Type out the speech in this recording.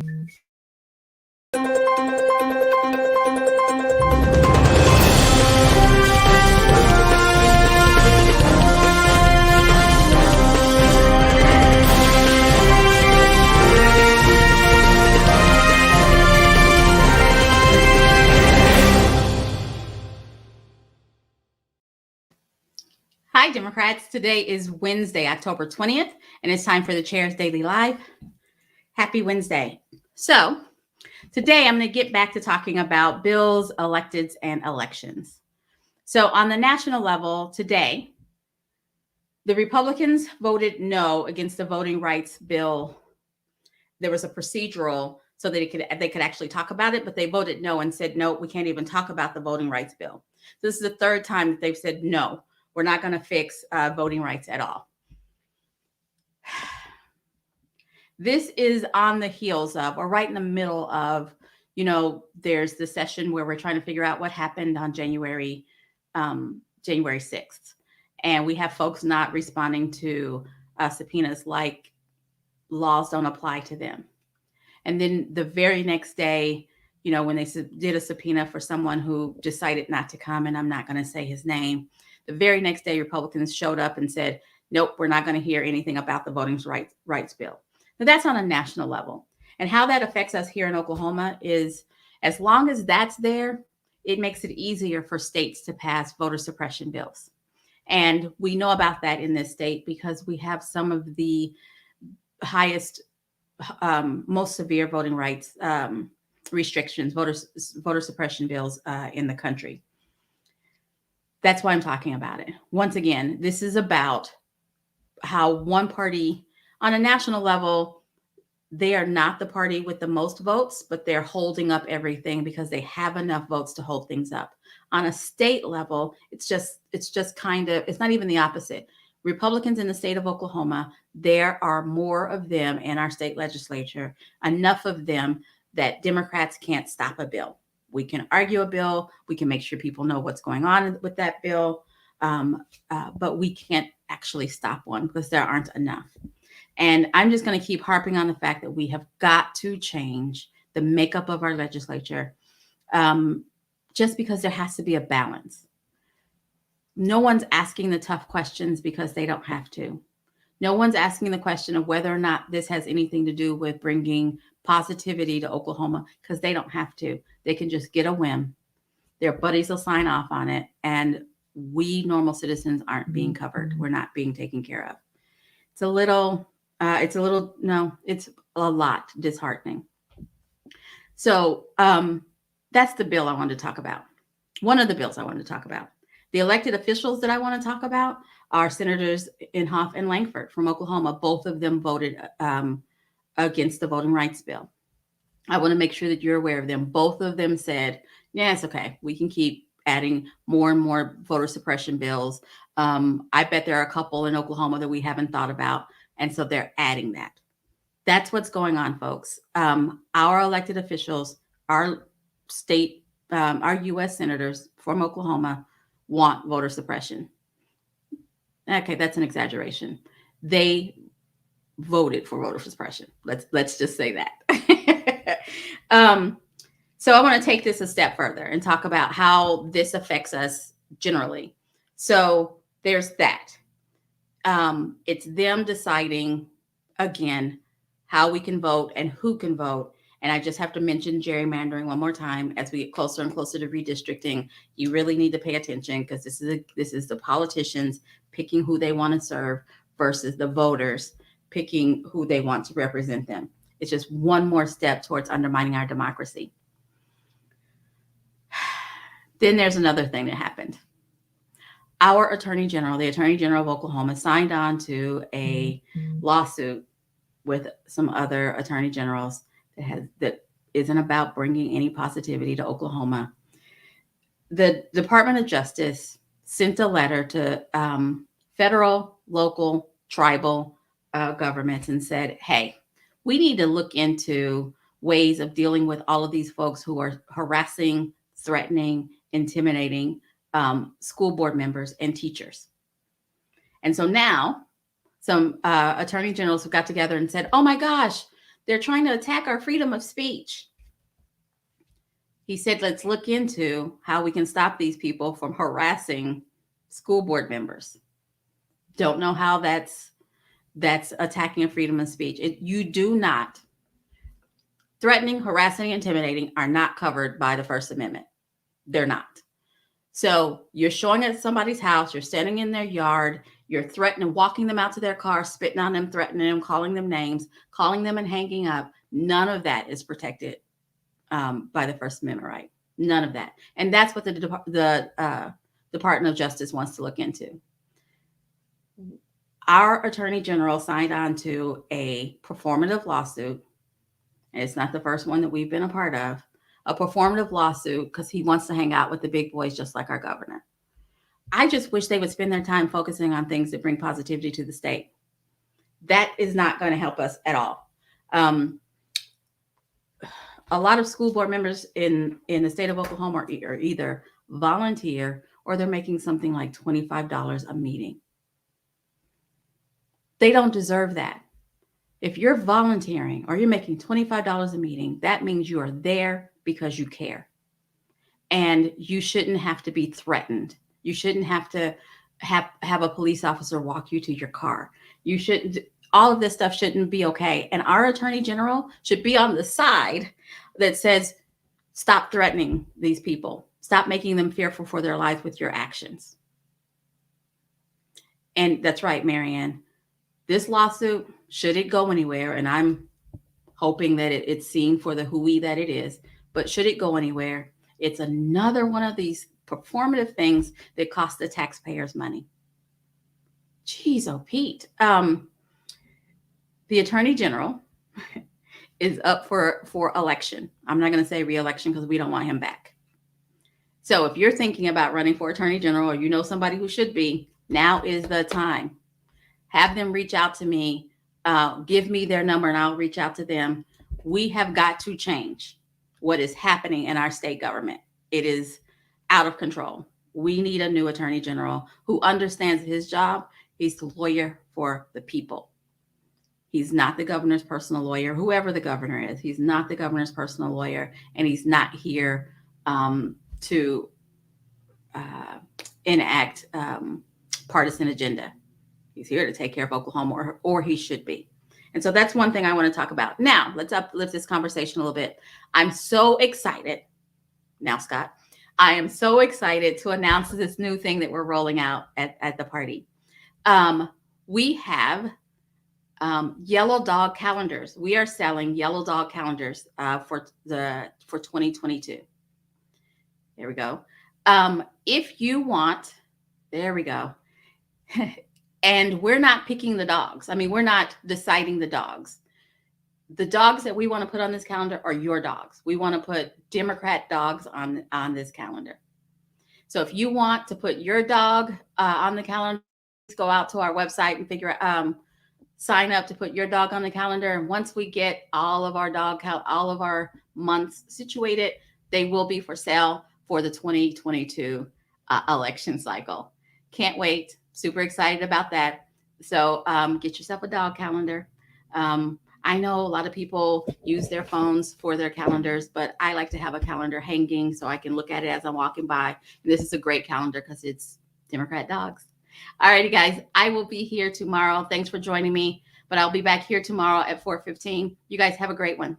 Hi, Democrats. Today is Wednesday, October 20th, and it's time for the Chair's Daily Live. Happy Wednesday. So today I'm going to get back to talking about bills, electeds, and elections. So on the national level today, the Republicans voted no against the voting rights bill. There was a procedural so that they could actually talk about it, but they voted no and said, no, we can't even talk about the voting rights bill. This is the third time that they've said, no, we're not going to fix voting rights at all. This is on the heels of, or right in the middle of, there's the session where we're trying to figure out what happened on January 6th. And we have folks not responding to subpoenas like laws don't apply to them. And then the very next day, when they did a subpoena for someone who decided not to come, and I'm not going to say his name, the very next day, Republicans showed up and said, nope, we're not going to hear anything about the voting rights bill. Now, that's on a national level. And how that affects us here in Oklahoma is, as long as that's there, it makes it easier for states to pass voter suppression bills. And we know about that in this state because we have some of the highest, most severe voting rights restrictions, voter suppression bills in the country. That's why I'm talking about it. Once again, this is about how one party on a national level, they are not the party with the most votes, but they're holding up everything because they have enough votes to hold things up. On a state level, it's not even the opposite. Republicans in the state of Oklahoma, there are more of them in our state legislature, enough of them that Democrats can't stop a bill. We can argue a bill. We can make sure people know what's going on with that bill. But we can't actually stop one because there aren't enough. And I'm just going to keep harping on the fact that we have got to change the makeup of our legislature just because there has to be a balance. No one's asking the tough questions because they don't have to. No one's asking the question of whether or not this has anything to do with bringing positivity to Oklahoma because they don't have to. They can just get a whim. Their buddies will sign off on it. And we normal citizens aren't being covered. We're not being taken care of. It's a lot disheartening. So that's the bill I wanted to talk about. One of the bills I wanted to talk about. The elected officials that I want to talk about are Senators Inhofe and Langford from Oklahoma. Both of them voted against the voting rights bill. I want to make sure that you're aware of them. Both of them said, yeah, it's okay. We can keep adding more and more voter suppression bills. I bet there are a couple in Oklahoma that we haven't thought about. And so they're adding that. That's what's going on, folks. Our elected officials, our state, our U.S. senators from Oklahoma want voter suppression. Okay, that's an exaggeration. They voted for voter suppression. Let's just say that. So I want to take this a step further and talk about how this affects us generally. So there's that. It's them deciding, again, how we can vote and who can vote. And I just have to mention gerrymandering one more time as we get closer and closer to redistricting. You really need to pay attention because this is the politicians picking who they want to serve versus the voters picking who they want to represent them. It's just one more step towards undermining our democracy. Then there's another thing that happened. Our Attorney General, the Attorney General of Oklahoma, signed on to a lawsuit with some other attorney generals that isn't about bringing any positivity to Oklahoma. The Department of Justice sent a letter to federal, local, tribal governments and said, hey, we need to look into ways of dealing with all of these folks who are harassing, threatening, intimidating school board members and teachers. And so now some attorney generals have got together and said, oh my gosh, They're trying to attack our freedom of speech. He said, let's look into how we can stop these people from harassing school board members. Don't know how that's attacking a freedom of speech. You do not. Threatening, harassing, intimidating are not covered by the First Amendment. They're not. So you're showing at somebody's house, you're standing in their yard, you're threatening, walking them out to their car, spitting on them, threatening them, calling them names, calling them and hanging up. None of that is protected by the First Amendment right. None of that. And that's what the Department of Justice wants to look into. Our Attorney General signed on to a performative lawsuit. And it's not the first one that we've been a part of. A performative lawsuit because he wants to hang out with the big boys just like our governor. I just wish they would spend their time focusing on things that bring positivity to the state. That is not going to help us at all. A lot of school board members in the state of Oklahoma are either volunteer or they're making something like $25 a meeting. They don't deserve that. If you're volunteering or you're making $25 a meeting, that means you are there because you care. And you shouldn't have to be threatened. You shouldn't have to have a police officer walk you to your car. You shouldn't, all of this stuff shouldn't be okay. And our Attorney General should be on the side that says, stop threatening these people. Stop making them fearful for their lives with your actions. And that's right, Marianne. This lawsuit, should it go anywhere, and I'm hoping that it's seen for the hooey that it is, but should it go anywhere, it's another one of these performative things that cost the taxpayers money. Jeez, oh, Pete. The Attorney General is up for election. I'm not going to say re-election because we don't want him back. So if you're thinking about running for Attorney General or you know somebody who should be, now is the time. Have them reach out to me. Give me their number and I'll reach out to them. We have got to change what is happening in our state government. It is out of control. We need a new Attorney General who understands his job. He's the lawyer for the people. He's not the governor's personal lawyer, whoever the governor is. He's not the governor's personal lawyer, and he's not here to enact partisan agenda. He's here to take care of Oklahoma, or he should be. And so that's one thing I want to talk about. Now, let's uplift this conversation a little bit. I'm so excited. Now, Scott, I am so excited to announce this new thing that we're rolling out at the party. We have yellow dog calendars. We are selling yellow dog calendars for 2022. There we go. If you want, there we go. And we're not picking the dogs. I mean, we're not deciding the dogs. The dogs that we want to put on this calendar are your dogs. We want to put Democrat dogs on this calendar. So if you want to put your dog on the calendar, please go out to our website and sign up to put your dog on the calendar. And once we get all of our months situated, they will be for sale for the 2022 election cycle. Can't wait. Super excited about that. So get yourself a dog calendar. I know a lot of people use their phones for their calendars, but I like to have a calendar hanging so I can look at it as I'm walking by. And this is a great calendar because it's Democrat dogs. All righty, guys. I will be here tomorrow. Thanks for joining me. But I'll be back here tomorrow at 4:15. You guys have a great one.